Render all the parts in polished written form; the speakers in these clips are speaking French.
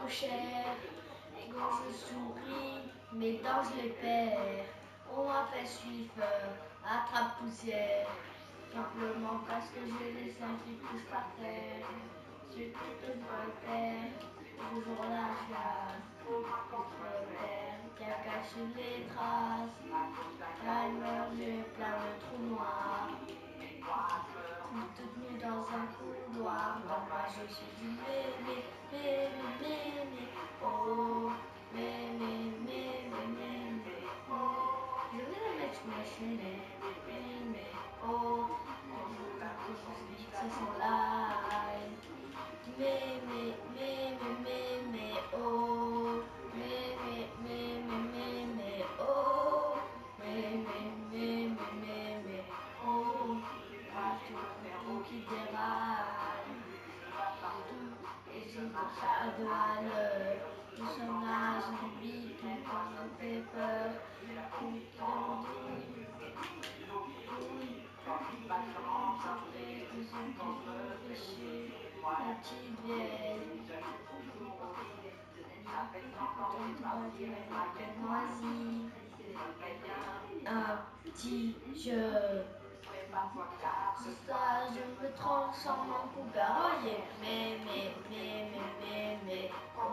cochère. Et quand je souris, mes dents je les perds. On m'appelle suiveur, attrape-poussière. Simplement parce que j'ai les seins qui poussent par terre. J'ai toute une terre, toujours la chasse. Terre qui a caché les traces. Alors j'ai plein de trous noirs. Toute nue dans un couloir. Moi je suis du mémé, oh, oh. Je vais la mettre ma chaîne, oh, ça sont live. Oh, oh, oh, tout qui déraille, et j'ai pas de valeur, tout son âge, lui, tout quand on fait peur, tout quand on dit, ça fait que son petit péché, la petite vieille, moisi, un petit jeu. Ce soir, je me transforme en poupée. Oh yeah, oh,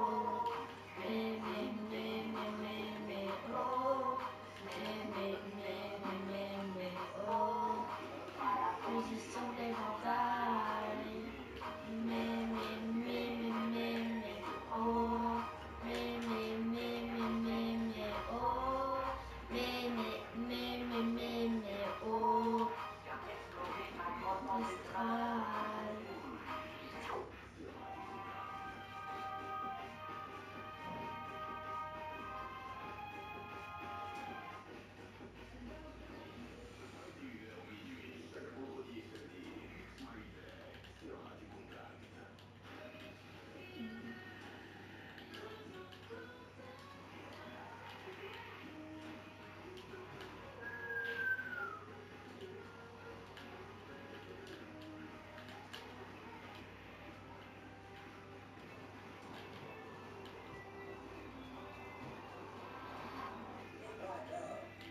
oh, oh, position d'éventail. Oh, oh, oh, Mistral.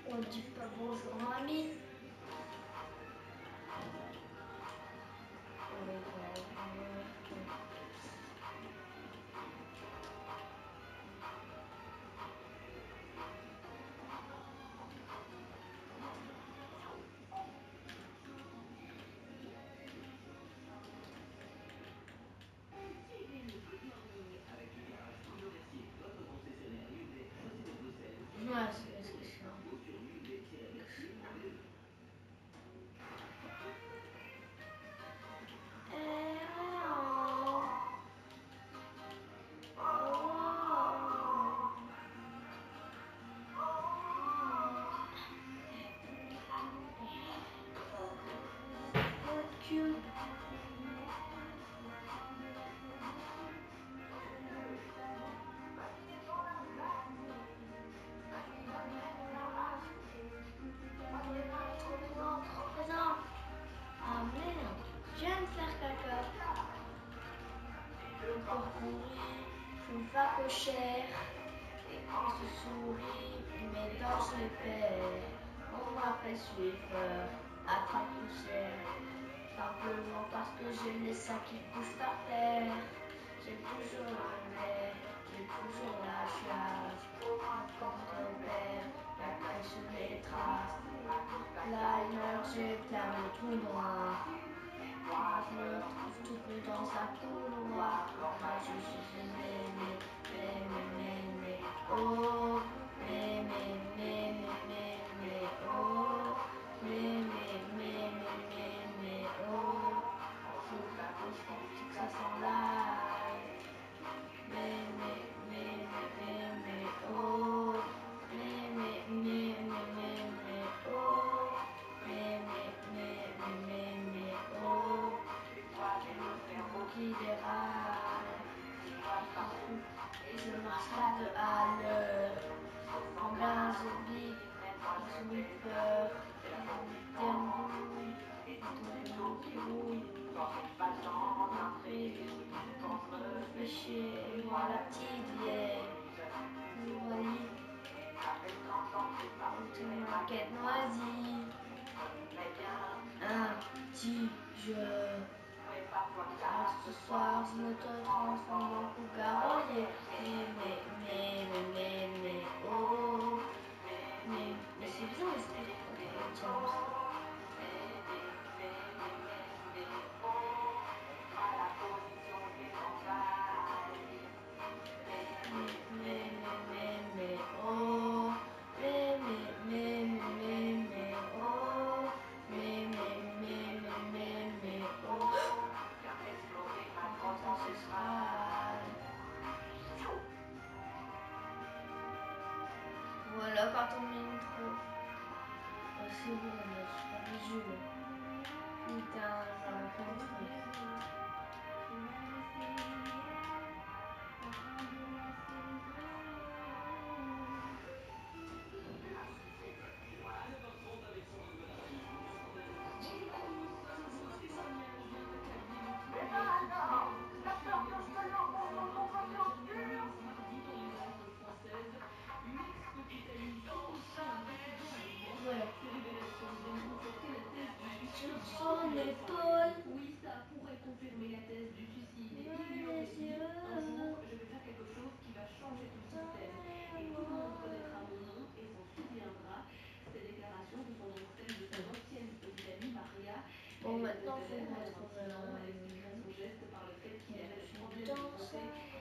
On dit pas bonjour ami. Ouais, c'est ce que je fais. Cute. Trop présent. Ah merde, je viens de faire caca. Encore pourri, je me fais cochère. Et quand je souris, mes dents je les perds. On m'appelle suiveur, attrape-poussière. Simplement parce que j'ai les seins qui poussent par terre. J'ai toujours le nez, j'ai toujours la chasse. Comme ton père, la cache les traces. Liner, j'ai plein de trous noirs. Moi je me trouve toute nue dans un couloir. Moi je suis une oh, oh, oh, ça s'en live. Oh, oh, qui déraille. Et je marche à 2 à l'heure. casquette noisy, un petit jeu. Car ce soir, je me te transforme en coupe-garolier. Oh. Mais c'est bien, je trouve, James. Oh. Oh. Oh. Quand ce sera. Voilà, quand on met une trop. Oh, c'est bon, on a super les jeux. Putain, j'aurais compris. Voilà. Sur son épaule. Oui, ça pourrait confirmer la thèse du suicide. Les Il lui aurait dit, yeux. un jour, je vais faire quelque chose qui va changer tout le système. Et tout le monde connaîtra mon nom et s'en souviendra. Ces déclarations, ce sont donc celles de son ancienne petite amie, Maria. Bon, Elle est maintenant, tombée faut d'elle, elle a retrouver 26 ans. la Elle expliquera son geste par le fait qu'il avait le petite problème de danse. santé